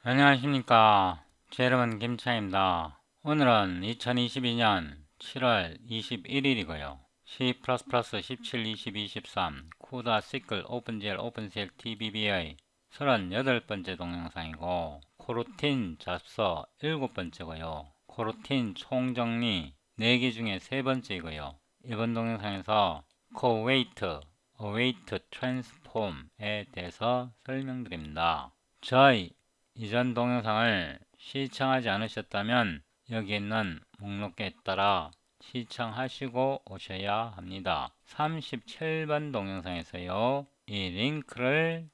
안녕하십니까. 제 이름은 김창입니다. 오늘은 2022년 7월 21일이고요. C++ 17, 22, 23, 쿠다, 시클, 오픈GL, 오픈CL, TBBA 38번째 동영상이고 코루틴 잡서 7번째고요. 코루틴 총정리 4개 중에 3번째이고요. 이번 동영상에서 coawait, await transform에 대해서 설명드립니다. 저희 이전 동영상을 시청하지 않으셨다면 여기 있는 목록에 따라 시청하시고 오셔야 합니다. 37번 동영상에서요. 이 링크를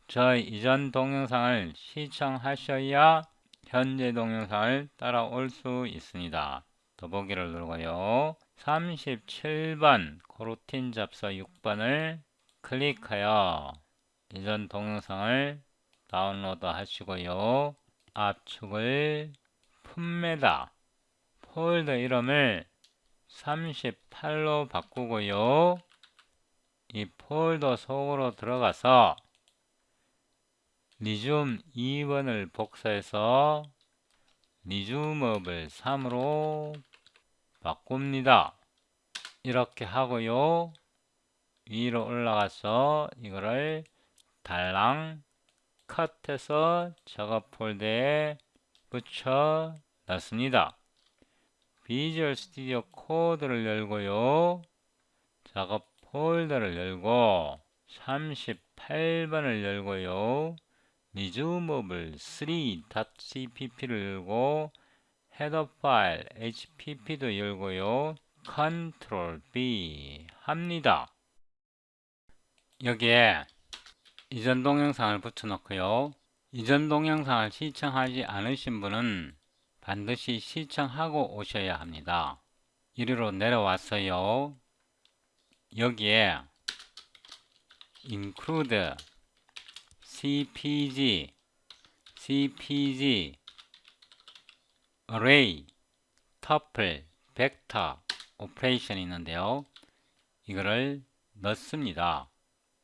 저희 이전 동영상을 시청하셔야 현재 동영상을 따라올 수 있습니다. 더보기를 누르고요. 37번 코루틴 잡서 6번을 클릭하여 이전 동영상을 다운로드 하시고요. 압축을 품메다 폴더 이름을 38로 바꾸고요. 이 폴더 속으로 들어가서 리줌 2번을 복사해서 리줌업을 3으로 바꿉니다. 이렇게 하고요. 위로 올라가서 이거를 달랑 컷해서 작업 폴더에 붙여 놨습니다. 비주얼 스튜디오 코드를 열고요. 작업 폴더를 열고 38번을 열고요. 리즈무블 3.cpp를 열고 헤더 파일 hpp도 열고요. 컨트롤 B 합니다. 여기에 이전 동영상을 붙여놓고요. 이전 동영상을 시청하지 않으신 분은 반드시 시청하고 오셔야 합니다. 이리로 내려왔어요. 여기에 include cpg array tuple vector operation이 있는데요. 이거를 넣습니다.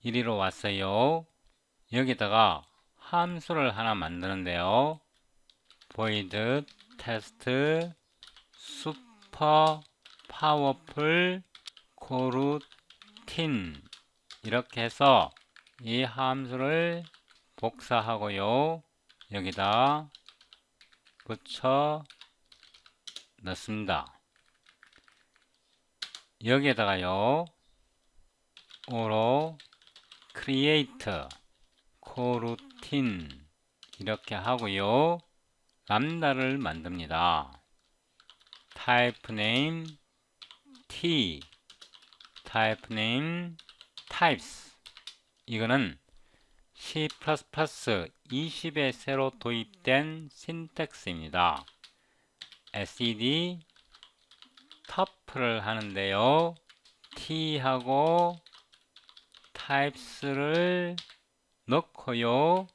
이리로 왔어요. 여기다가 함수를 하나 만드는데요. void test super powerful coroutine 이렇게 해서 이 함수를 복사하고요. 여기다 붙여 넣습니다. 여기에다가요. 오로 create coroutine 이렇게 하고요. 람다를 만듭니다. type name t type name types 이거는 C++ 20에 새로 도입된 신텍스입니다. SED tuple을 하는데요. t하고 types를 넣고요.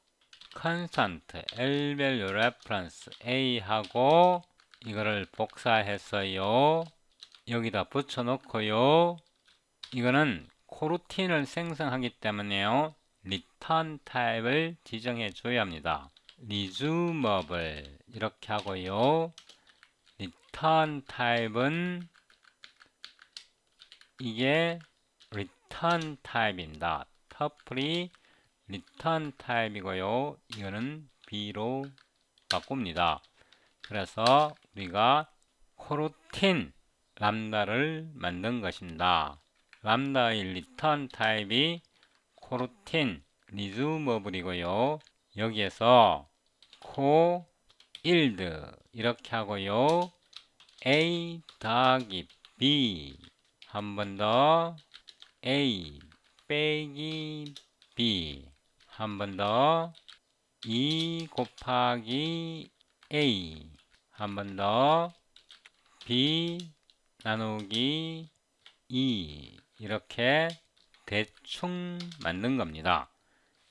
constant L-value reference A하고 이거를 복사했어요. 여기다 붙여 놓고요. 이거는 코루틴을 생성하기 때문에요. return 타입을 지정해 줘야 합니다. resumable 이렇게 하고요. return 타입은 이게 return 타입입니다. tuple이 return 타입이고요. 이거는 B로 바꿉니다. 그래서 우리가 코루틴 람다를 만든 것입니다. 람다의 return 타입이 코루틴 리즈머블이고요. 여기에서 코 일드 이렇게 하고요. A 더하기 B 한 번 더 A 빼기 B 한 번 더 2 곱하기 A 한 번 더 B 나누기 2 이렇게 대충 만든 겁니다.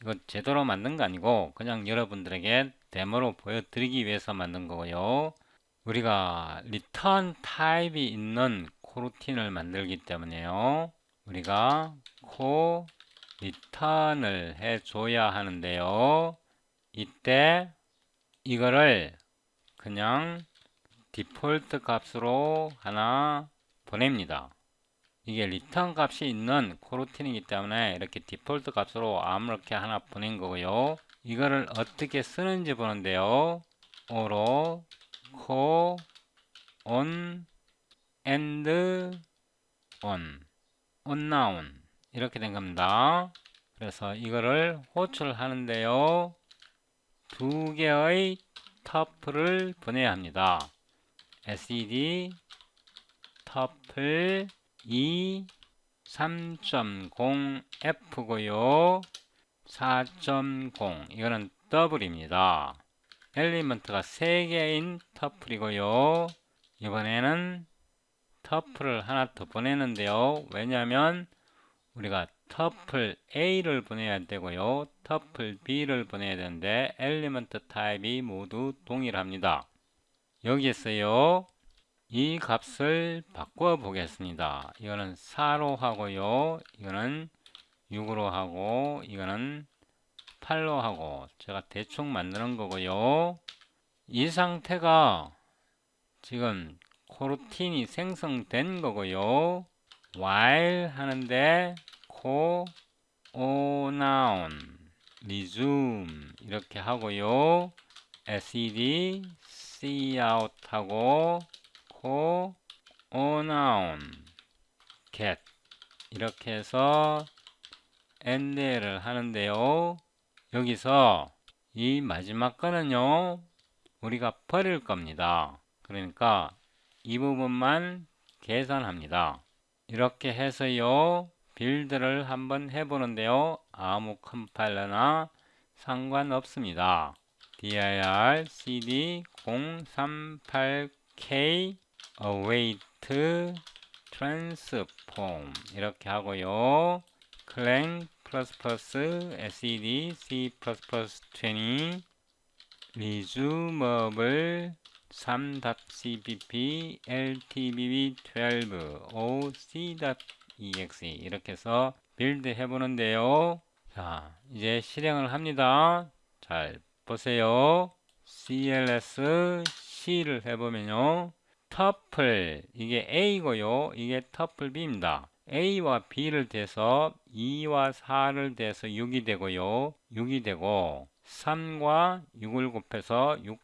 이거 제대로 만든 거 아니고 그냥 여러분들에게 데모로 보여드리기 위해서 만든 거고요. 우리가 리턴 타입이 있는 코루틴을 만들기 때문에요. 우리가 코 리턴을 해줘야 하는데요. 이때 이거를 그냥 디폴트 값으로 하나 보냅니다. 이게 리턴 값이 있는 코루틴이기 때문에 이렇게 디폴트 값으로 아무렇게 하나 보낸 거고요. 이거를 어떻게 쓰는지 보는데요. 오로 코 on and on unknown 이렇게 된 겁니다. 그래서 이거를 호출하는데요. 두 개의 터플을 보내야 합니다. sed 터플 2 3.0f고요. 4.0 이거는 더블입니다. 엘리먼트가 3개인 터플이고요. 이번에는 터플을 하나 더 보내는데요. 왜냐하면 우리가 터플 A를 보내야 되고요. 터플 B를 보내야 되는데 엘리먼트 타입이 모두 동일합니다. 여기에서요. 이 값을 바꿔 보겠습니다. 이거는 4로 하고요. 이거는 6으로 하고 이거는 8로 하고 제가 대충 만드는 거고요. 이 상태가 지금 코루틴이 생성된 거고요. while 하는데 conoun resume 이렇게 하고요. sed cout 하고 conoun get 이렇게 해서 end를 하는데요. 여기서 이 마지막 거는요. 우리가 버릴 겁니다. 그러니까 이 부분만 계산합니다. 이렇게 해서요. 빌드를 한번 해보는데요. 아무 컴파일러나 상관없습니다. dir cd 038k await transform 이렇게 하고요. clang sed c++20 resumable 3.cpp ltbb12 oc.exe 이렇게 해서 빌드 해보는데요. 자, 이제 실행을 합니다. 잘 보세요. cls c를 해보면요. 터플 이게 A고요. 이게 터플 B입니다. A와 B를 대서 2와 4를 대서 6이 되고요. 6이 되고 3과 6을 곱해서 이거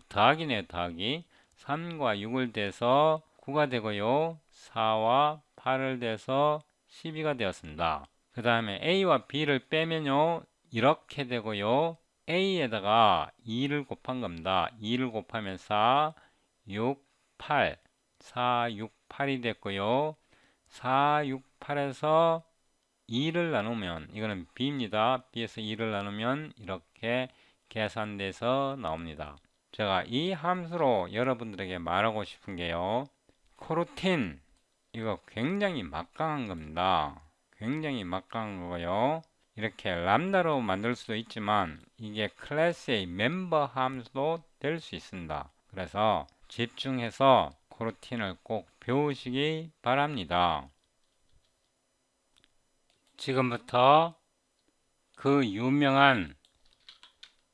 더하기네요. 더하기 3과 6을 대서 9가 되고요. 4와 8을 대서 12가 되었습니다. 그 다음에 A와 B를 빼면요. 이렇게 되고요. A에다가 2를 곱한 겁니다. 2를 곱하면 4, 6, 8, 4, 6, 8이 됐고요. 4, 6, 8에서 2를 나누면 이거는 B입니다. B에서 2를 나누면 이렇게 계산돼서 나옵니다. 제가 이 함수로 여러분들에게 말하고 싶은 게요. 코루틴 이거 굉장히 막강한 겁니다. 굉장히 막강한 거고요. 이렇게 람다로 만들 수도 있지만 이게 클래스의 멤버 함수도 될 수 있습니다. 그래서 집중해서 코루틴을 꼭 배우시기 바랍니다. 지금부터 그 유명한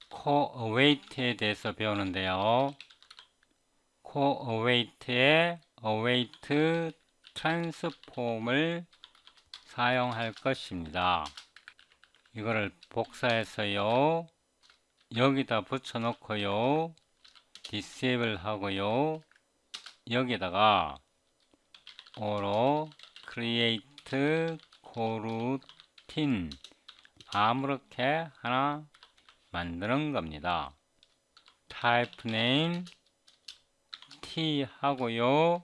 coawait에 대해서 배우는데요. coawait의 await transform을 사용할 것입니다. 이거를 복사해서요. 여기다 붙여 놓고요. disable 하고요. 여기다가 오로 create coroutine 아무렇게 하나 만드는 겁니다. type name t 하고요.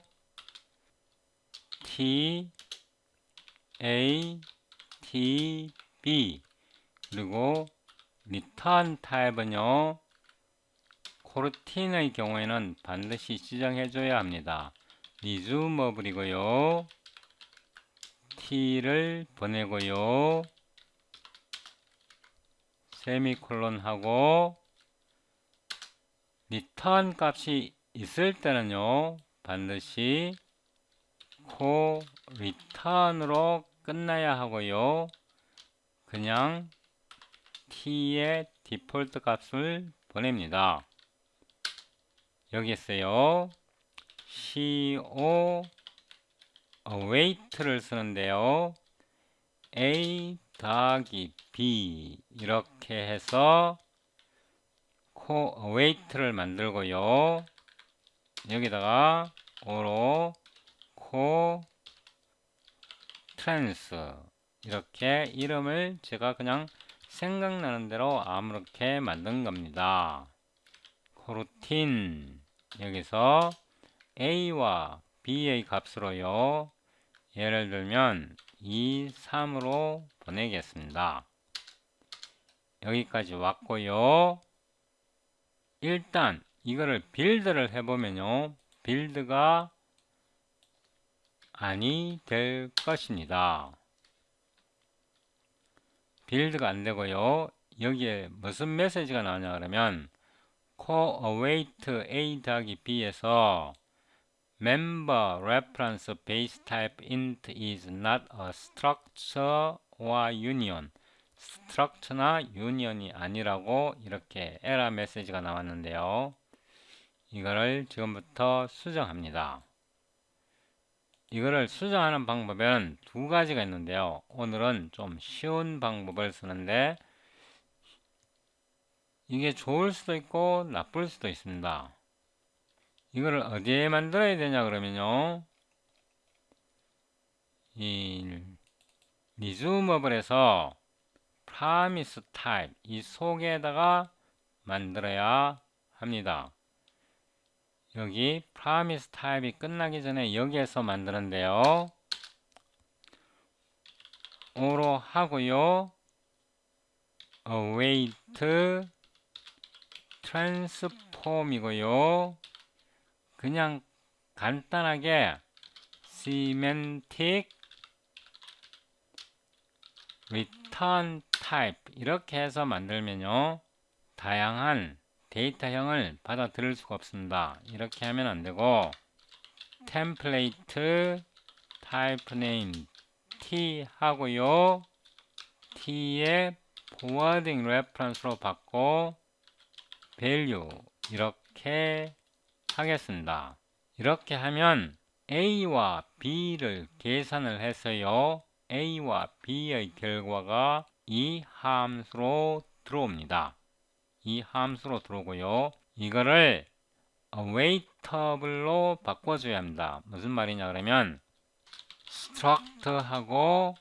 t a t b 그리고 return 타입은요. 코루틴의 경우에는 반드시 지정해 줘야 합니다. resumable이고요. t를 보내고요. 세미콜론 하고 return 값이 있을 때는요. 반드시 return으로 끝나야 하고요. 그냥 t의 디폴트 값을 보냅니다. 여기 있어요. co await를 쓰는데요. a 더하기 b 이렇게 해서 co-await를 만들고요. 여기다가 오로 co-trans 이렇게 이름을 제가 그냥 생각나는 대로 아무렇게 만든 겁니다. 코루틴 여기서 a와 b의 값으로요. 예를 들면 2, 3으로 보내겠습니다. 여기까지 왔고요. 일단 이거를 빌드를 해보면요. 빌드가 아니 될 것입니다. 빌드가 안 되고요. 여기에 무슨 메시지가 나오냐 그러면 co-await a 더하기 b에서 member reference base type int is not a structure or union. structure나 union이 아니라고 이렇게 에러 메시지가 나왔는데요. 이거를 지금부터 수정합니다. 이거를 수정하는 방법은 두 가지가 있는데요. 오늘은 좀 쉬운 방법을 쓰는데 이게 좋을 수도 있고 나쁠 수도 있습니다. 이거를 어디에 만들어야 되냐 그러면요. 이 resumeable에서 promise type 이 속에다가 만들어야 합니다. 여기 promise type이 끝나기 전에 여기에서 만드는데요. 오로 하고요. await transform이고요. 그냥 간단하게 semantic return type 이렇게 해서 만들면요. 다양한 데이터형을 받아들일 수가 없습니다. 이렇게 하면 안 되고 template type name t 하고요. t에 forwarding reference로 받고 value 이렇게 하겠습니다. 이렇게 하면 a와 b를 계산을 해서요. a와 b의 결과가 이 함수로 들어옵니다. 이 함수로 들어오고요. 이거를 awaitable로 바꿔줘야 합니다. 무슨 말이냐 그러면 struct하고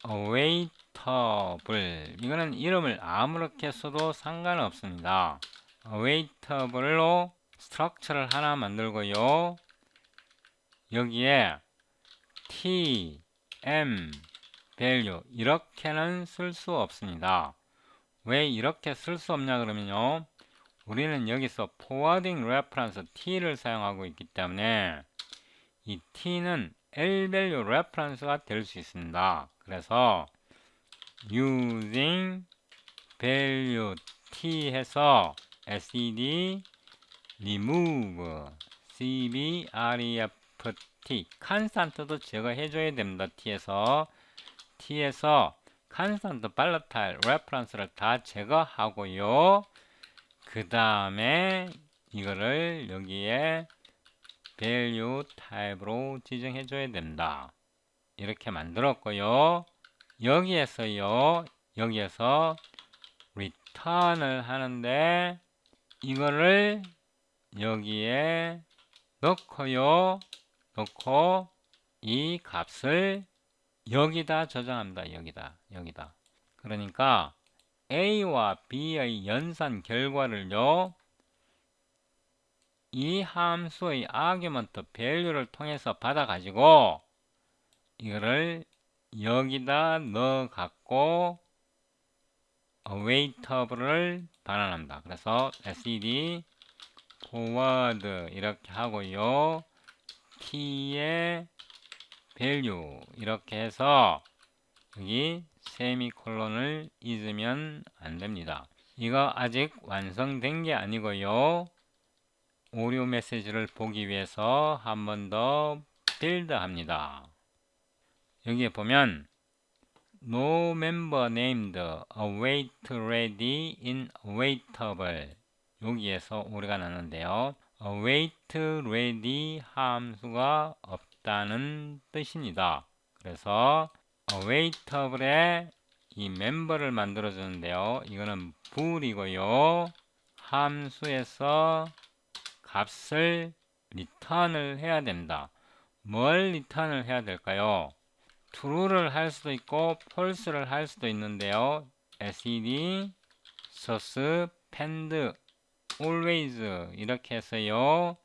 awaitable 이거는 이름을 아무렇게 써도 상관없습니다. awaitable로 structure를 하나 만들고요. 여기에 t, m, value 이렇게는 쓸 수 없습니다. 왜 이렇게 쓸 수 없냐 그러면요. 우리는 여기서 forwarding reference t를 사용하고 있기 때문에 이 t는 lvalue reference가 될 수 있습니다. 그래서 using value t 해서 sed remove cbreft constant도 제거해줘야 됩니다. t에서 constant volatile reference를 다 제거하고요. 그 다음에 이거를 여기에 value type로 지정해줘야 된다. 이렇게 만들었고요. 여기에서 return을 하는데 이거를 여기에 넣고 이 값을 여기다 저장합니다. 여기다. 그러니까 a와 b의 연산 결과를요. 이 함수의 argument value를 통해서 받아가지고 이거를 여기다 넣어갖고 awaitable를 반환합니다. 그래서 sed forward 이렇게 하고요. t의 value 이렇게 해서 여기 세미콜론을 잊으면 안 됩니다. 이거 아직 완성된 게 아니고요. 오류 메시지를 보기 위해서 한 번 더 빌드 합니다. 여기에 보면 No member named await ready in awaitable 여기에서 오류가 나는데요. await ready 함수가 없다는 뜻입니다. 그래서 awaitable에 이 멤버를 만들어 주는데요. 이거는 bool이고요. 함수에서 값을 리턴을 해야 됩니다. 뭘 리턴을 해야 될까요? true를 할 수도 있고 false를 할 수도 있는데요. sed suspend always 이렇게 해서요.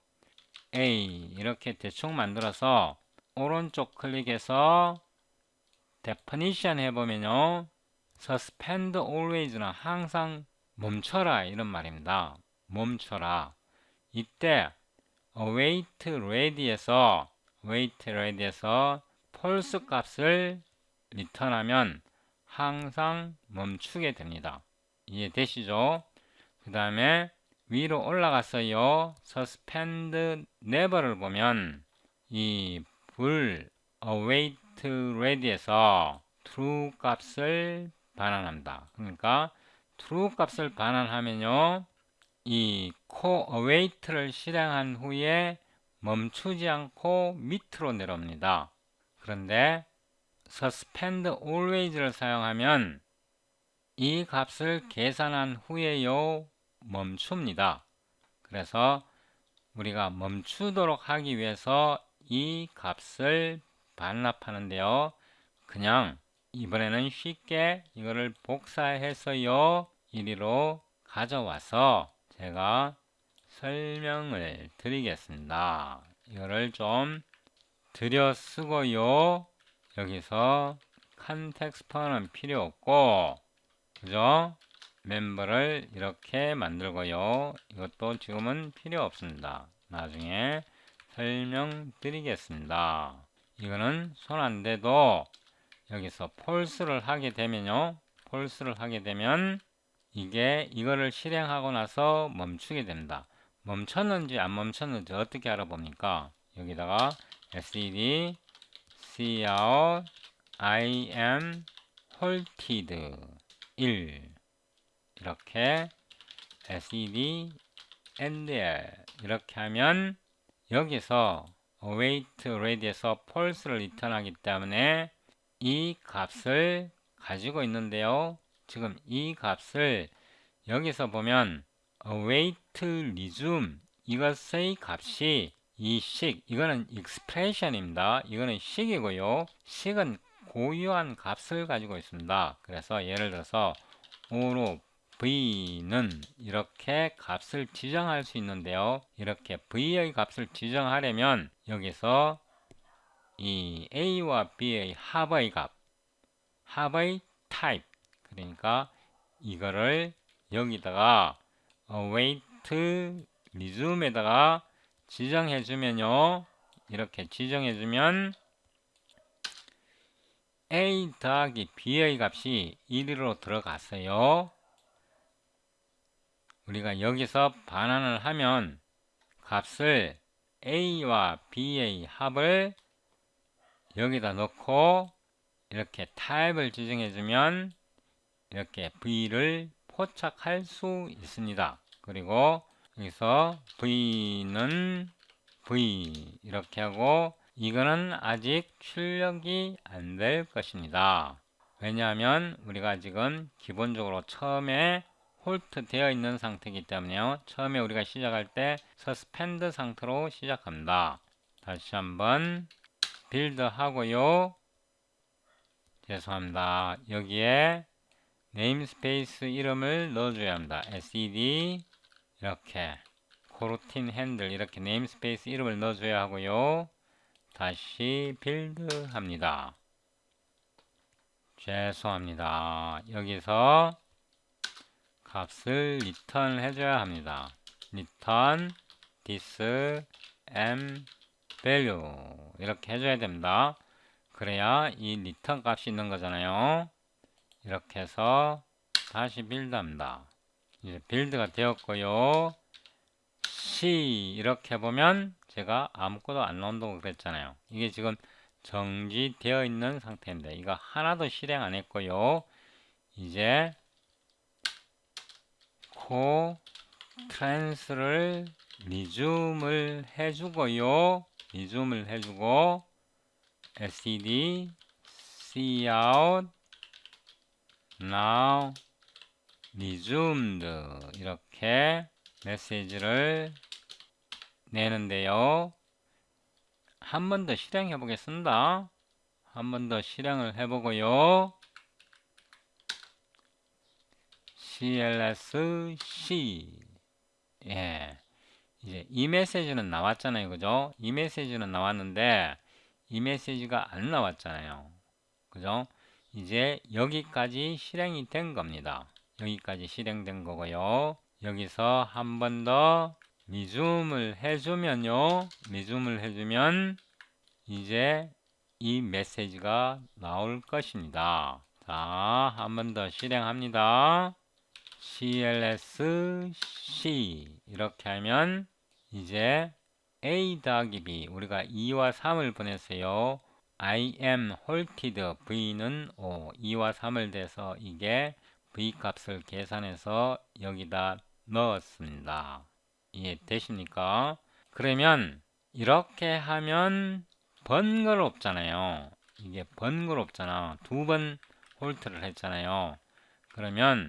a 이렇게 대충 만들어서 오른쪽 클릭해서 definition 해보면요. suspend always는 항상 멈춰라 이런 말입니다. 멈춰라. 이때 await ready에서 false 값을 리턴하면 항상 멈추게 됩니다. 이해되시죠? 그 다음에 위로 올라갔어요. suspend never를 보면 이 await ready에서 true 값을 반환합니다. 그러니까 true 값을 반환하면요. 이 coawait를 실행한 후에 멈추지 않고 밑으로 내려옵니다. 그런데 suspend always를 사용하면 이 값을 계산한 후에요 멈춥니다. 그래서 우리가 멈추도록 하기 위해서 이 값을 반납하는데요. 그냥 이번에는 쉽게 이거를 복사해서요 이리로 가져와서 제가 설명을 드리겠습니다. 이거를 좀 들여 쓰고요. 여기서 컨텍스트는 필요 없고 그죠? 멤버를 이렇게 만들고요. 이것도 지금은 필요 없습니다. 나중에 설명드리겠습니다. 이거는 손 안 대도 여기서 false를 하게 되면요. false를 하게 되면 이거를 실행하고 나서 멈추게 됩니다. 멈췄는지 안 멈췄는지 어떻게 알아봅니까? 여기다가 sed cout I am halted 1 이렇게 sed endl 이렇게 하면 여기서 await ready에서 false를 리턴하기 때문에 이 값을 가지고 있는데요. 지금 이 값을 여기서 보면 await resume 이것의 값이 이 식, 이거는 expression입니다. 이거는 식이고요. 식은 고유한 값을 가지고 있습니다. 그래서 예를 들어서 O로 V는 이렇게 값을 지정할 수 있는데요. 이렇게 V의 값을 지정하려면 여기서 이 A와 B의 합의 값, 합의 type, 그러니까 이거를 여기다가 await resume에다가 지정해주면요. 이렇게 지정해주면 A 더하기 B의 값이 1로 들어갔어요. 우리가 여기서 반환을 하면 값을 A와 B의 합을 여기다 넣고 이렇게 타입을 지정해주면 이렇게 V를 포착할 수 있습니다. 그리고 여기서 V는 V 이렇게 하고 이거는 아직 출력이 안 될 것입니다. 왜냐하면 우리가 지금 기본적으로 처음에 홀트 되어 있는 상태이기 때문에요. 처음에 우리가 시작할 때 서스펜드 상태로 시작합니다. 다시 한번 빌드 하고요. 죄송합니다. 여기에 네임스페이스 이름을 넣어줘야 합니다. sed 이렇게 코루틴 핸들 이렇게 네임스페이스 이름을 넣어줘야 하고요. 다시 빌드 합니다. 죄송합니다. 여기서 값을 리턴 해줘야 합니다. return this m value 이렇게 해줘야 됩니다. 그래야 이 리턴 값이 있는 거잖아요. 이렇게 해서 다시 빌드 합니다. 이제 빌드가 되었고요. C 이렇게 보면 제가 아무것도 안 나온다고 그랬잖아요. 이게 지금 정지되어 있는 상태입니다. 이거 하나도 실행 안 했고요. 이제 trans를 resume을 해주고요. resume을 해주고 std cout now resumed 이렇게 메시지를 내는데요. 한 번 더 실행해 보겠습니다. 한 번 더 실행을 해보고요. clsc 예, 이제 이 메시지는 나왔잖아요. 그죠? 이 메시지는 나왔는데 이 메시지가 안 나왔잖아요. 그죠? 이제 여기까지 실행이 된 겁니다. 여기까지 실행된 거고요. 여기서 한 번 더 resume을 해주면요. resume을 해주면 이제 이 메시지가 나올 것입니다. 자, 한 번 더 실행합니다. clsc 이렇게 하면 이제 a 더하기 b 우리가 2와 3을 보냈어요. I am halted v는 5 2와 3을 대서 이게 v 값을 계산해서 여기다 넣었습니다. 이해되십니까? 그러면 이렇게 하면 번거롭잖아요. 이게 번거롭잖아. 두 번 홀트를 했잖아요. 그러면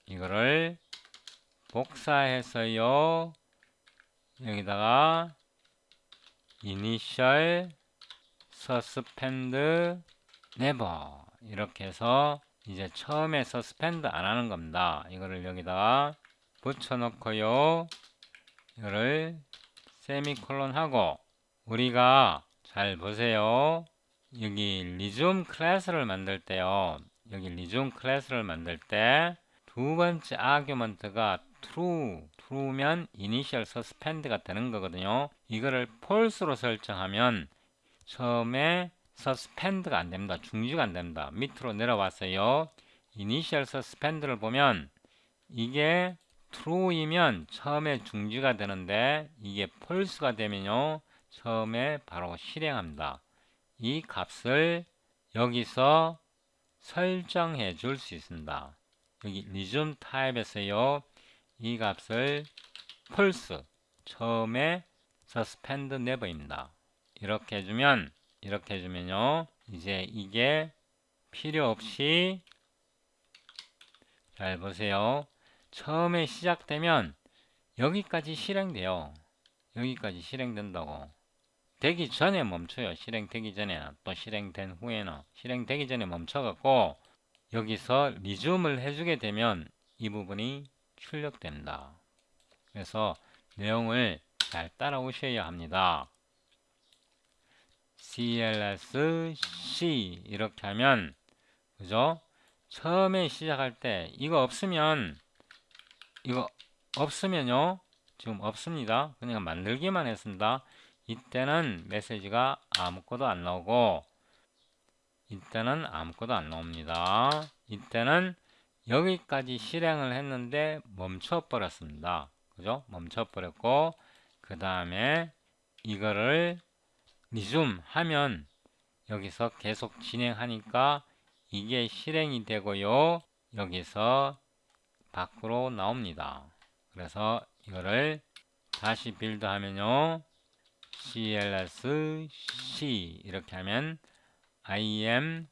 이거를 복사해서요. 여기다가 initial suspend never 이렇게 해서 이제 처음에 suspend 안 하는 겁니다. 이거를 여기다가 붙여 놓고요. 이거를 세미콜론 하고 우리가 잘 보세요. 여기 resume 클래스를 만들 때요. 여기 resume 클래스를 만들 때 두 번째 아규먼트가 true면 initial suspend가 되는 거거든요. 이거를 false로 설정하면 처음에 suspend가 안 됩니다. 중지가 안 됩니다. 밑으로 내려왔어요. initial suspend를 보면 이게 true이면 처음에 중지가 되는데 이게 false가 되면요. 처음에 바로 실행합니다. 이 값을 여기서 설정해 줄 수 있습니다. 여기 resume type에서요. 이 값을 false 처음에 suspend never입니다. 이렇게 해주면요. 이제 이게 필요 없이 잘 보세요. 처음에 시작되면 여기까지 실행돼요. 여기까지 실행된다고. 되기 전에 멈춰요. 실행되기 전에 또 실행된 후에는 실행되기 전에 멈춰갖고 여기서 resume을 해주게 되면 이 부분이 출력됩니다. 그래서 내용을 잘 따라오셔야 합니다. clsc 이렇게 하면 그죠? 처음에 시작할 때 이거 없으면요 지금 없습니다. 그냥 만들기만 했습니다. 이때는 메시지가 아무것도 안 나오고 이때는 아무것도 안 나옵니다. 이때는 여기까지 실행을 했는데 멈춰 버렸습니다. 그죠? 멈춰 버렸고 그 다음에 이거를 resume 하면 여기서 계속 진행하니까 이게 실행이 되고요. 여기서 밖으로 나옵니다. 그래서 이거를 다시 빌드 하면요. clsc 이렇게 하면 I am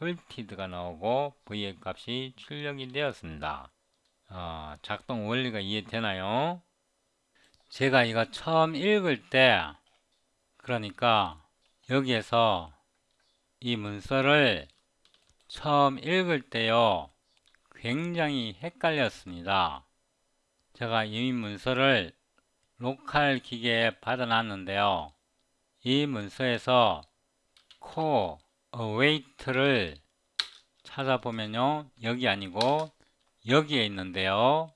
halted가 나오고 v의 값이 출력이 되었습니다. 작동 원리가 이해되나요? 제가 이거 처음 읽을 때 그러니까 여기에서 이 문서를 처음 읽을 때요 굉장히 헷갈렸습니다. 제가 이 문서를 로컬 기계에 받아놨는데요. 이 문서에서 core await를 찾아보면요 여기 아니고 여기에 있는데요.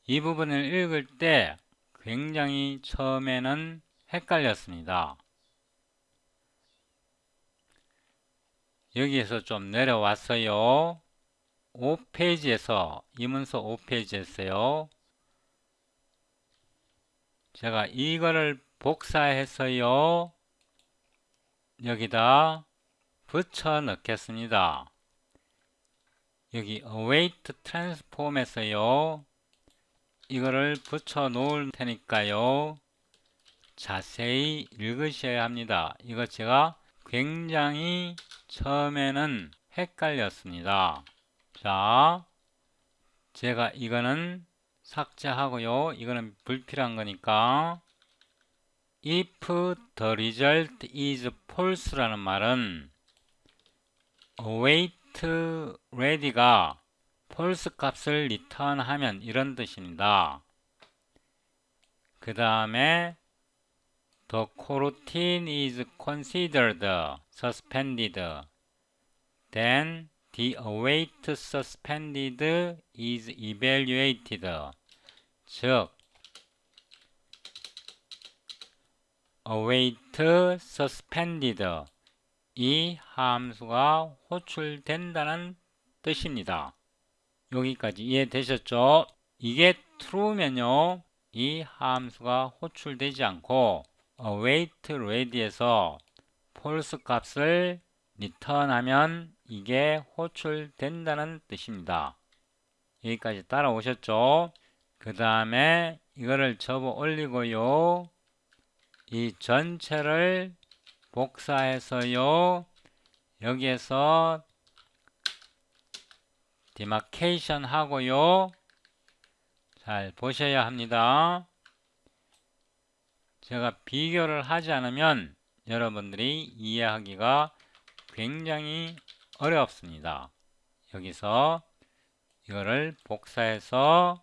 이 부분을 읽을 때 굉장히 처음에는 헷갈렸습니다. 여기에서 좀 내려왔어요. 5페이지에서 이 문서 5페이지에서요. 제가 이거를 복사해서요. 여기다 붙여 넣겠습니다. 여기 await transform에서요. 이거를 붙여 놓을 테니까요. 자세히 읽으셔야 합니다. 이거 제가 굉장히 처음에는 헷갈렸습니다. 자, 제가 이거는 삭제하고요. 이거는 불필요한 거니까 if the result is false라는 말은 await ready가 false 값을 return하면 이런 뜻입니다. 그 다음에 the coroutine is considered suspended. Then the await suspended is evaluated. 즉, await suspended 이 함수가 호출된다는 뜻입니다. 여기까지 이해되셨죠? 이게 true면요, 이 함수가 호출되지 않고 await ready에서 false 값을 return하면 이게 호출된다는 뜻입니다. 여기까지 따라오셨죠? 그 다음에 이거를 접어 올리고요. 이 전체를 복사해서요. 여기에서 디마케이션 하고요. 잘 보셔야 합니다. 제가 비교를 하지 않으면 여러분들이 이해하기가 굉장히 어렵습니다. 여기서 이거를 복사해서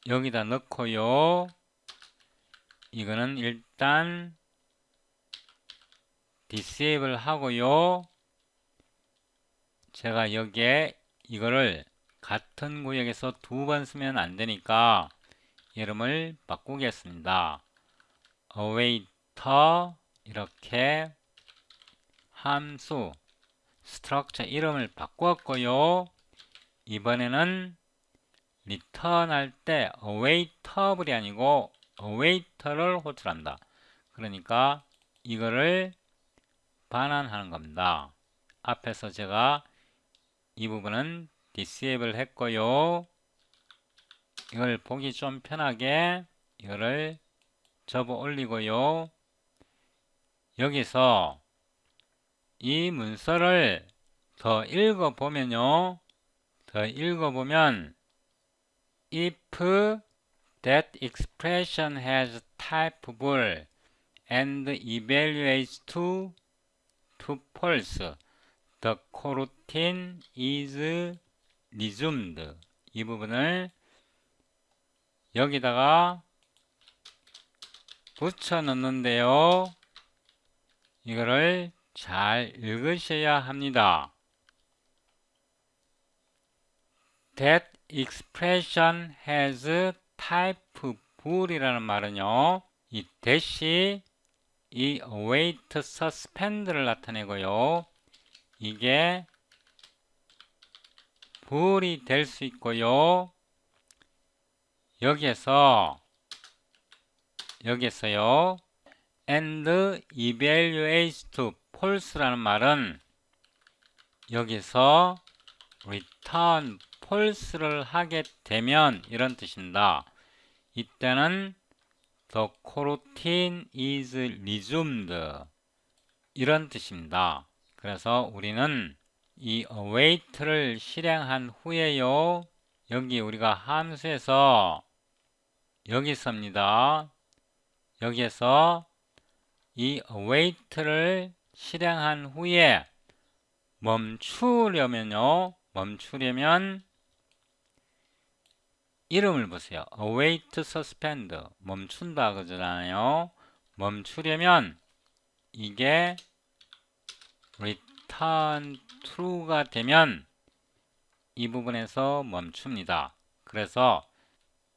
여기다 넣고요. 이거는 일단 disable 하고요. 제가 여기에 이거를 같은 구역에서 두 번 쓰면 안 되니까 이름을 바꾸겠습니다. awaiter 이렇게 함수 structure 이름을 바꾸었고요. 이번에는 return 할 때 awaitable 이 아니고 awaiter를 호출한다. 그러니까 이거를 반환하는 겁니다. 앞에서 제가 이 부분은 disable 했고요. 이걸 보기 좀 편하게 이거를 접어 올리고요. 여기서 이 문서를 더 읽어보면요. 더 읽어보면 if that expression has type bool and evaluates to false, the coroutine is resumed. 이 부분을 여기다가 붙여 넣는데요. 이거를 잘 읽으셔야 합니다. That expression has type bool이라는 말은요. 이 대시 이 await suspend를 나타내고요. 이게 bool이 될 수 있고요. 여기서요. and evaluates to false라는 말은 여기서 return false를 하게 되면 이런 뜻입니다. 이때는 the coroutine is resumed 이런 뜻입니다. 그래서 우리는 이 await를 실행한 후에요. 여기 우리가 함수에서 여기서입니다. 여기에서 이 await를 실행한 후에 멈추려면 이름을 보세요. await suspend 멈춘다 그러잖아요. 멈추려면 이게 return true가 되면 이 부분에서 멈춥니다. 그래서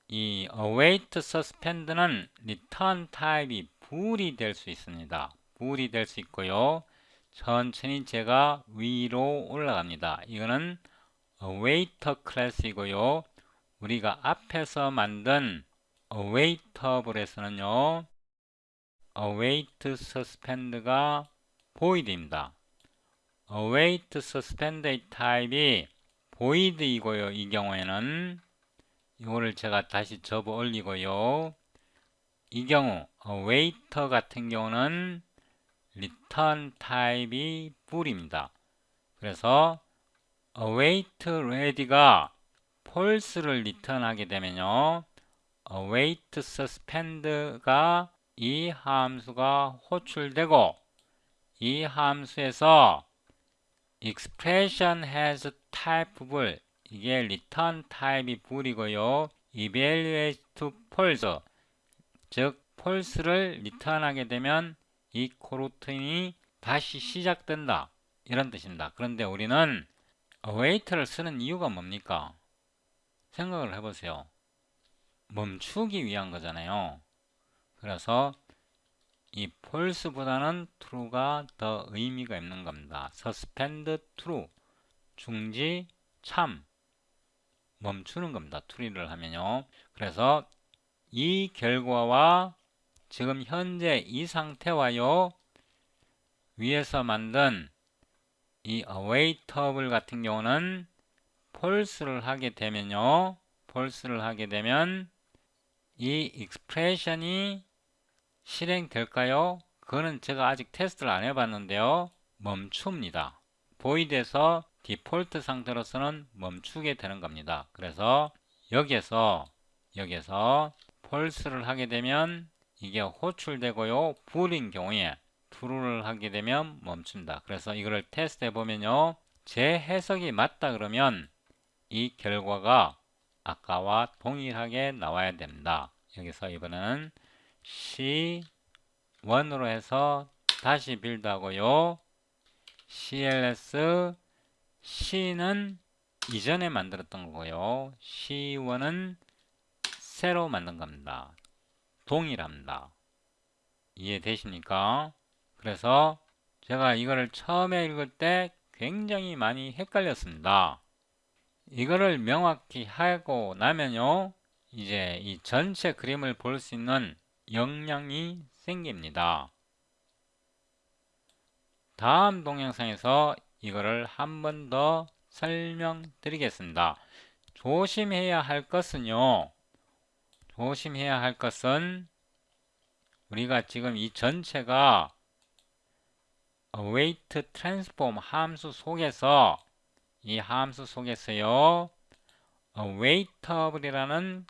이 await suspend는 return 타입이 bool이 될 수 있습니다. bool이 될 수 있고요. 천천히 제가 위로 올라갑니다. 이거는 awaiter 클래스이고요. 우리가 앞에서 만든 awaitable에서는요. await suspend가 void입니다. await suspend의 타입이 void이고요. 이 경우에는 이거를 제가 다시 접어 올리고요. 이 경우 await 같은 경우는 return 타입이 bool입니다. 그래서 await ready가 false를 리턴하게 되면요, await suspend가 이 함수가 호출되고, 이 함수에서 expression has type bool, 이게 return 타입이 bool이고요, evaluate to false, 즉 false를 리턴하게 되면 이 코루틴이 다시 시작된다, 이런 뜻입니다. 그런데 우리는 await를 쓰는 이유가 뭡니까? 생각을 해보세요. 멈추기 위한 거잖아요. 그래서 이 false보다는 true가 더 의미가 있는 겁니다. suspend true, 중지 참, 멈추는 겁니다. true를 하면요. 그래서 이 결과와 지금 현재 이 상태와요, 위에서 만든 이 awaitable 같은 경우는 false를 하게 되면요, false를 하게 되면 이 expression이 실행될까요? 그거는 제가 아직 테스트를 안 해봤는데요, 멈춥니다. void에서 디폴트 상태로서는 멈추게 되는 겁니다. 그래서 여기에서 false를 하게 되면 이게 호출되고요, bool인 경우에 true를 하게 되면 멈춘다. 그래서 이거를 테스트 해보면요, 제 해석이 맞다 그러면 이 결과가 아까와 동일하게 나와야 됩니다. 여기서 이번에는 C1으로 해서 다시 빌드하고요, CLS C는 이전에 만들었던 거고요, C1은 새로 만든 겁니다. 동일합니다. 이해되십니까? 그래서 제가 이거를 처음에 읽을 때 굉장히 많이 헷갈렸습니다. 이거를 명확히 하고 나면요, 이제 이 전체 그림을 볼 수 있는 역량이 생깁니다. 다음 동영상에서 이거를 한 번 더 설명드리겠습니다. 조심해야 할 것은요, 조심해야 할 것은 우리가 지금 이 전체가 await transform 함수 속에서, 이 함수 속에서요, awaitable이라는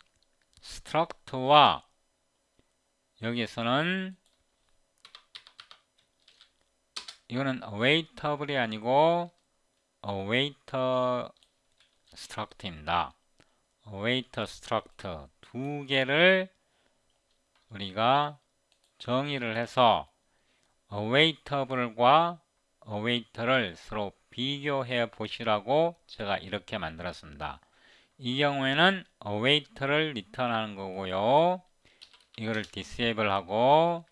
struct와 여기에서는 이거는 awaitable이 아니고 await struct입니다. await struct 두 개를 우리가 정의를 해서 awaitable과 await를 서로 비교해 보시라고 제가 이렇게 만들었습니다. 이 경우에는 await를 리턴하는 거고요, 이거를 disable 하고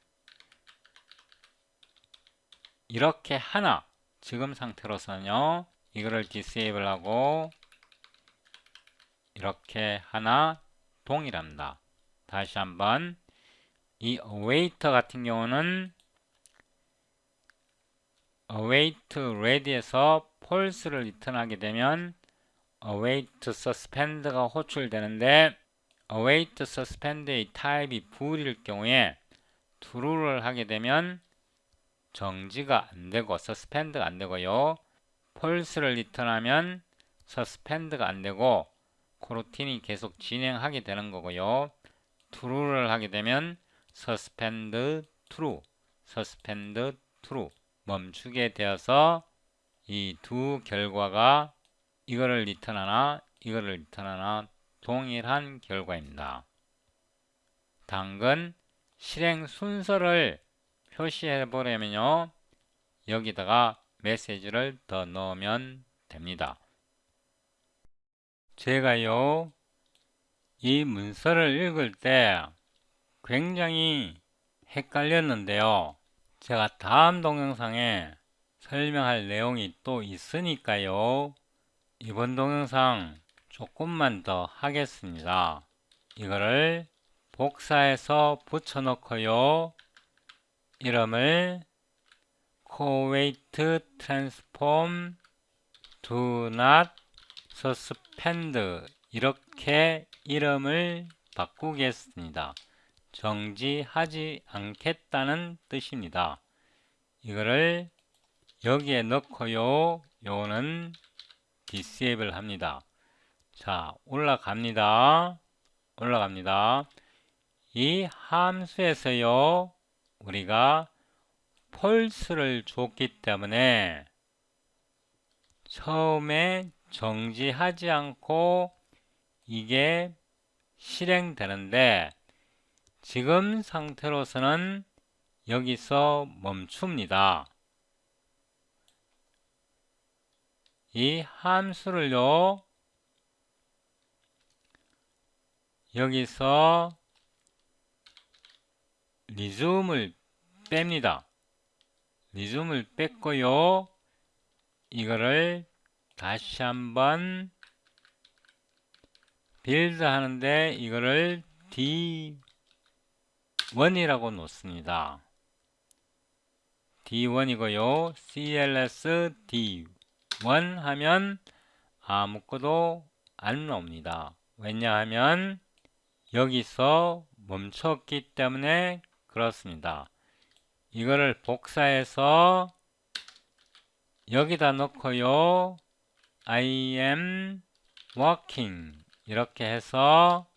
이렇게 하나, 지금 상태로서는요, 이거를 disable 하고 이렇게 하나 동일합니다. 다시 한번, 이 await 같은 경우는 await ready에서 false를 리턴하게 되면 await suspend가 호출되는데, await suspend의 타입이 bool일 경우에 true를 하게 되면 정지가 안되고 suspend가 안되고요, false를 리턴하면 suspend가 안되고 코루틴이 계속 진행하게 되는 거고요, true를 하게 되면 suspend true, suspend true, 멈추게 되어서 이 두 결과가 이거를 리턴하나 이거를 리턴하나 동일한 결과입니다. 당근 실행 순서를 표시해 보려면요, 여기다가 메시지를 더 넣으면 됩니다. 제가요, 이 문서를 읽을 때 굉장히 헷갈렸는데요, 제가 다음 동영상에 설명할 내용이 또 있으니까요, 이번 동영상 조금만 더 하겠습니다. 이거를 복사해서 붙여놓고요, 이름을 co-weight transform do not suspend 이렇게 이름을 바꾸겠습니다. 정지하지 않겠다는 뜻입니다. 이거를 여기에 넣고요. 요거는 disable 합니다. 자, 올라갑니다. 이 함수에서요, 우리가 false를 줬기 때문에 처음에 정지하지 않고 이게 실행되는데, 지금 상태로서는 여기서 멈춥니다. 이 함수를요, 여기서 resume을 뺍니다. resume을 뺐고요. 이거를 다시 한번 빌드 하는데 이거를 D1이라고 놓습니다. D1이고요. CLS D1 하면 아무것도 안 나옵니다. 왜냐하면 여기서 멈췄기 때문에 그렇습니다. 이거를 복사해서 여기다 넣고요. I am working 이렇게 해서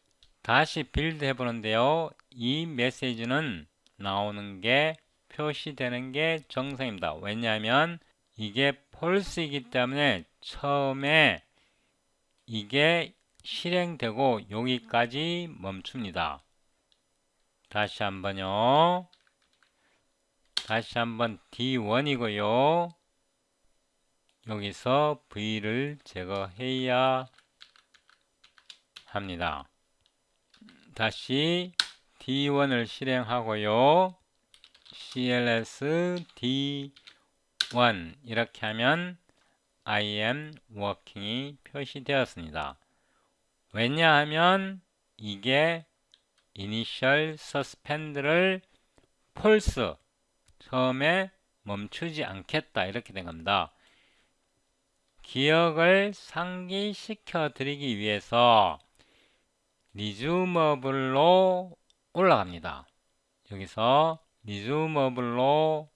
다시 빌드 해보는데요. 이 메시지는 나오는 게 표시되는 게 정상입니다. 왜냐하면 이게 false이기 때문에 처음에 이게 실행되고 여기까지 멈춥니다. 다시 한번요. 다시 한번 D1이고요. 여기서 V를 제거해야 합니다. 다시 D1을 실행하고요. CLS D1 이렇게 하면 I am working이 표시되었습니다. 왜냐하면 이게 initial suspend를 false 처음에 멈추지 않겠다 이렇게 된 겁니다. 기억을 상기시켜 드리기 위해서 resumable로 올라갑니다. 여기서 resumable로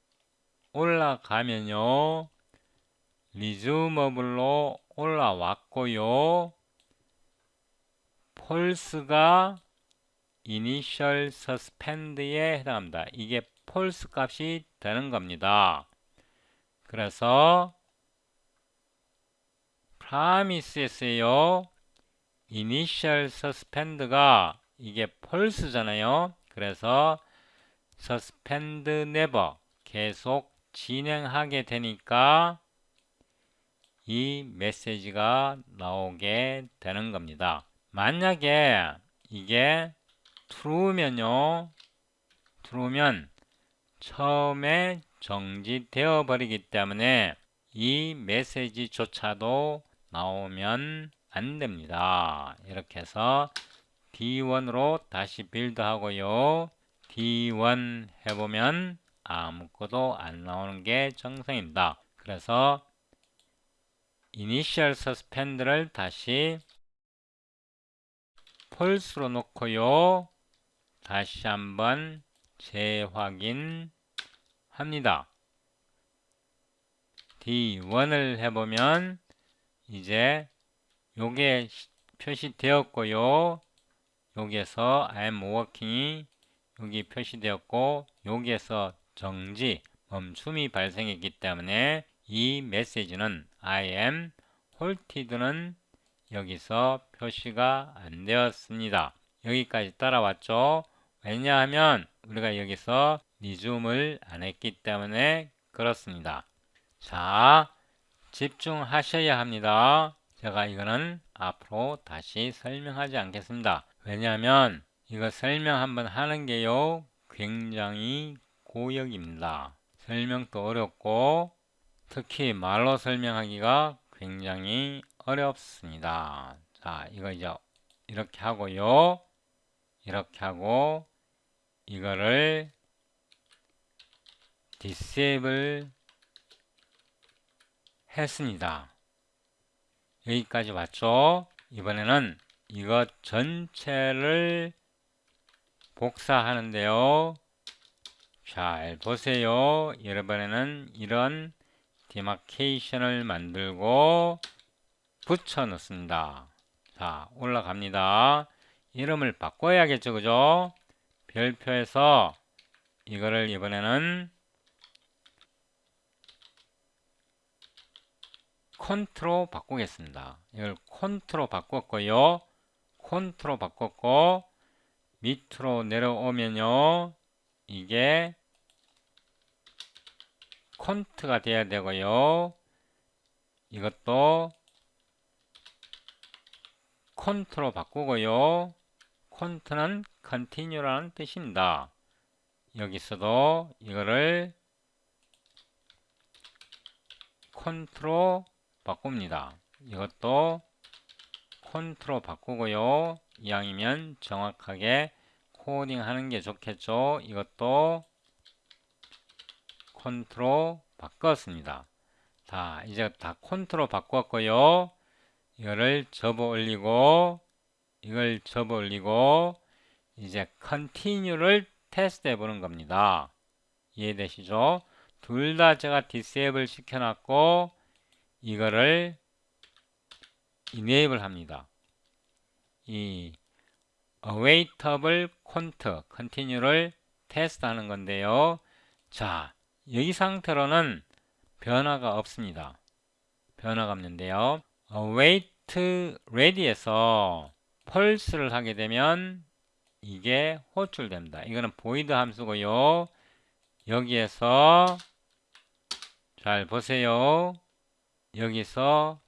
올라가면요. resumable로 올라왔고요. false가 initial suspend에 해당합니다. 이게 false 값이 되는 겁니다. 그래서 promise에서요. initial suspend가 이게 false잖아요. 그래서 suspend never 계속 진행하게 되니까 이 메시지가 나오게 되는 겁니다. 만약에 이게 true면요. true면 처음에 정지되어 버리기 때문에 이 메시지조차도 나오면 안 됩니다. 이렇게 해서 D1으로 다시 빌드 하고요. D1 해보면 아무것도 안 나오는 게 정상입니다. 그래서 initial suspend를 다시 false로 놓고요. 다시 한번 재확인 합니다. D1을 해보면 이제 요게 표시되었고요. 여기에서 I'm working이 여기 표시되었고 여기에서 정지, 멈춤이 발생했기 때문에 이 메시지는 I am halted는 여기서 표시가 안 되었습니다. 여기까지 따라왔죠. 왜냐하면 우리가 여기서 resume을 안 했기 때문에 그렇습니다. 자, 집중하셔야 합니다. 제가 이거는 앞으로 다시 설명하지 않겠습니다. 왜냐하면 이거 설명 한번 하는 게요 굉장히 고역입니다. 설명도 어렵고 특히 말로 설명하기가 굉장히 어렵습니다. 자, 이거 이제 이렇게 하고요. 이렇게 하고 이거를 disable 했습니다. 여기까지 왔죠? 이번에는 이것 전체를 복사하는데요. 잘 보세요. 이번에는 이런 디마케이션을 만들고 붙여 넣습니다. 자, 올라갑니다. 이름을 바꿔야겠죠, 그죠? 별표에서 이거를 이번에는 콘트로 바꾸겠습니다. 이걸 콘트로 바꿨고요. 콘트로 바꿨고 밑으로 내려오면요. 이게 콘트가 돼야 되고요. 이것도 콘트로 바꾸고요. 콘트는 continue라는 뜻입니다. 여기서도 이거를 콘트로 바꿉니다. 이것도 콘트로 바꾸고요. 이왕이면 정확하게 코딩 하는 게 좋겠죠. 이것도 콘트로 바꿨습니다. 자, 이제 다 콘트로 바꿨고요. 이거를 접어 올리고 이걸 접어 올리고 이제 continue를 테스트 해 보는 겁니다. 이해되시죠? 둘 다 제가 disable 시켜놨고 이거를 enable 합니다. 이 awaitable continue를 테스트 하는 건데요. 자, 여기 상태로는 변화가 없습니다. 변화가 없는데요. await ready에서 펄스를 하게 되면 이게 호출됩니다. 이거는 void 함수고요. 여기에서 잘 보세요. 여기서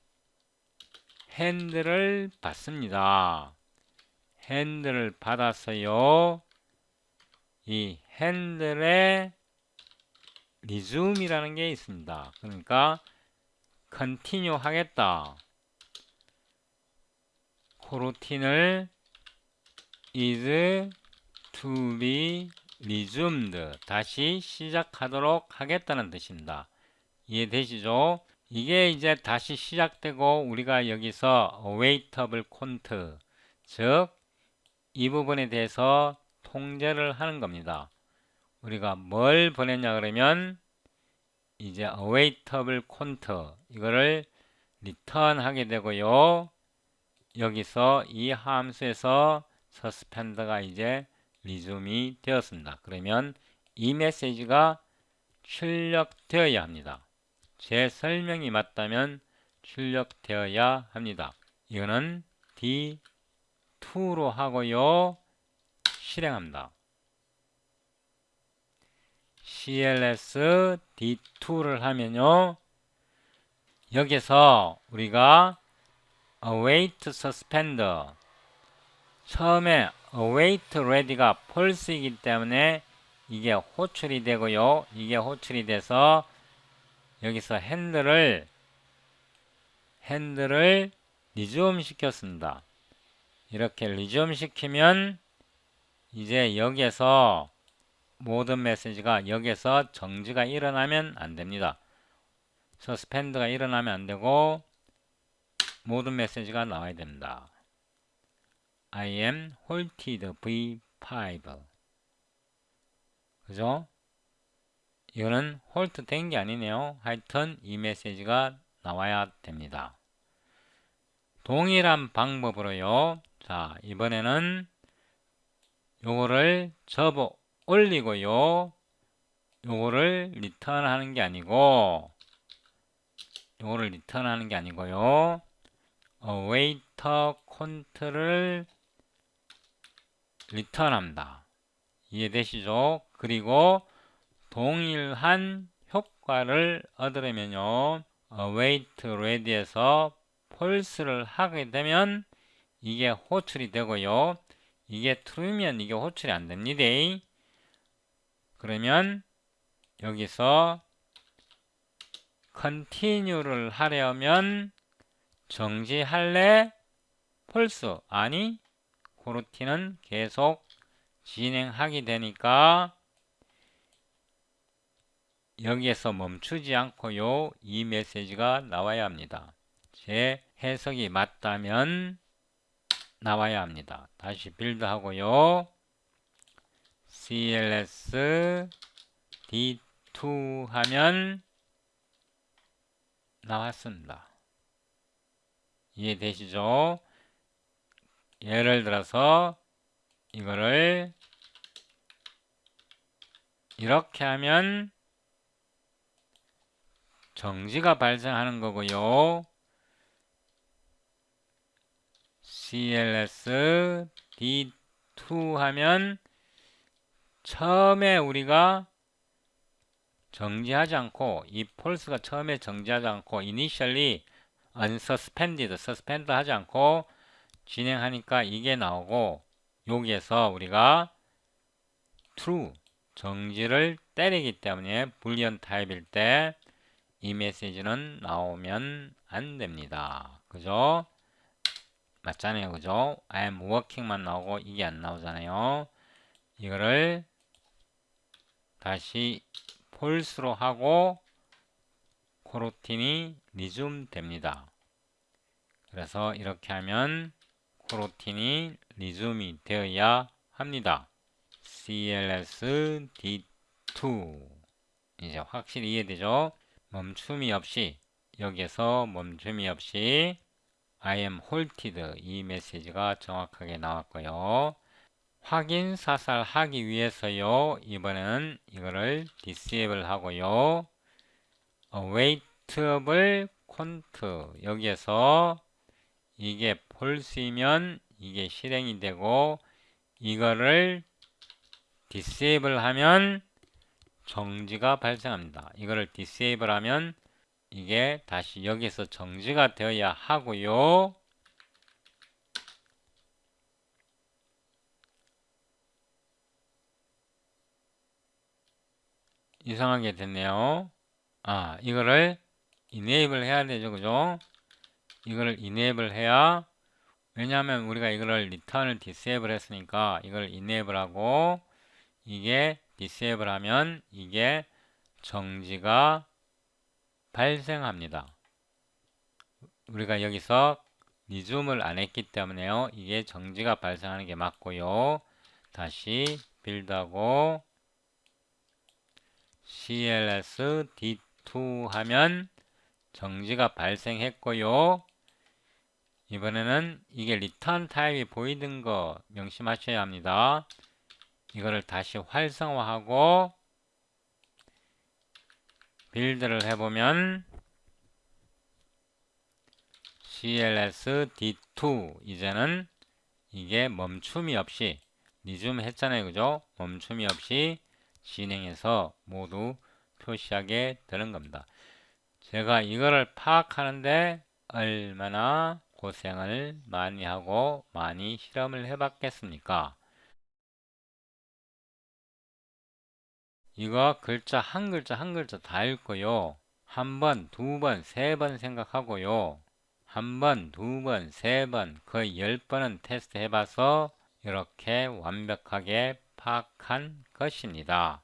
핸들을 받습니다. 핸들을 받았어요. 이 핸들에 resume이라는 게 있습니다. 그러니까 continue 하겠다. 코루틴을 is to be resumed 다시 시작하도록 하겠다는 뜻입니다. 이해되시죠? 이게 이제 다시 시작되고 우리가 여기서 awaitable count 즉 이 부분에 대해서 통제를 하는 겁니다. 우리가 뭘 보냈냐 그러면 이제 awaitable count 이거를 return 하게 되고요. 여기서 이 함수에서 suspend가 이제 resume이 되었습니다. 그러면 이 메시지가 출력되어야 합니다. 제 설명이 맞다면 출력되어야 합니다. 이거는 D2로 하고요. 실행합니다. CLS D2를 하면요. 여기서 우리가 await suspender 처음에 await ready가 false이기 때문에 이게 호출이 되고요. 이게 호출이 돼서 여기서 핸들을 resume 시켰습니다. 이렇게 resume 시키면 이제 여기에서 모든 메시지가 여기서 정지가 일어나면 안 됩니다. suspend가 일어나면 안 되고 모든 메시지가 나와야 됩니다. I am halted V5 그죠? 이거는 홀트 된 게 아니네요. 하여튼 이 메시지가 나와야 됩니다. 동일한 방법으로요. 자, 이번에는 요거를 접어 올리고요. 요거를 리턴 하는 게 아니고 요거를 리턴 하는 게 아니고요. await count를 리턴 합니다. 이해되시죠? 그리고 동일한 효과를 얻으려면요. await ready에서 false를 하게 되면 이게 호출이 되고요. 이게 true면 이게 호출이 안 됩니다. 그러면 여기서 continue를 하려면 정지할래? false 아니 코루틴은 계속 진행하게 되니까 여기에서 멈추지 않고요. 이 메시지가 나와야 합니다. 제 해석이 맞다면 나와야 합니다. 다시 빌드 하고요. cls d2 하면 나왔습니다. 이해되시죠? 예를 들어서 이거를 이렇게 하면 정지가 발생하는 거고요. cls d2 하면 처음에 우리가 정지하지 않고 이 false가 처음에 정지하지 않고 initially unsuspended, suspend 하지 않고 진행하니까 이게 나오고 여기에서 우리가 true, 정지를 때리기 때문에 불리언 타입일 때 이 메시지는 나오면 안 됩니다. 그죠? 맞잖아요. 그죠? I'm working만 나오고 이게 안 나오잖아요. 이거를 다시 false로 하고 코로틴이 리줌 됩니다. 그래서 이렇게 하면 코로틴이 리줌이 되어야 합니다. cls d2 이제 확실히 이해되죠? 멈춤이 없이 여기에서 멈춤이 없이 I am halted 이 메시지가 정확하게 나왔고요. 확인 사살하기 위해서요. 이번에는 이거를 disable 하고요. awaitable count 여기에서 이게 false이면 이게 실행이 되고 이거를 disable 하면 정지가 발생합니다. 이거를 disable 하면 이게 다시 여기서 정지가 되어야 하고요. 이상하게 됐네요. 이거를 enable 해야 되죠. 그죠? 이거를 enable 해야 왜냐하면 우리가 이거를 return을 disable 했으니까 이걸 enable 하고 이게 disable 하면 이게 정지가 발생합니다. 우리가 여기서 resume을 안 했기 때문에요. 이게 정지가 발생하는 게 맞고요. 다시 빌드하고 cls d2 하면 정지가 발생했고요. 이번에는 이게 return 타입이 보이는 거 명심하셔야 합니다. 이거를 다시 활성화하고 빌드를 해보면 cls d2 이제는 이게 멈춤이 없이 리줌 했잖아요. 그죠? 멈춤이 없이 진행해서 모두 표시하게 되는 겁니다. 제가 이거를 파악하는데 얼마나 고생을 많이 하고 많이 실험을 해봤겠습니까? 이거 글자 한 글자 한 글자 다 읽고요. 한 번, 두 번, 세 번 생각하고요. 한 번, 두 번, 세 번, 거의 10번은 테스트 해봐서 이렇게 완벽하게 파악한 것입니다.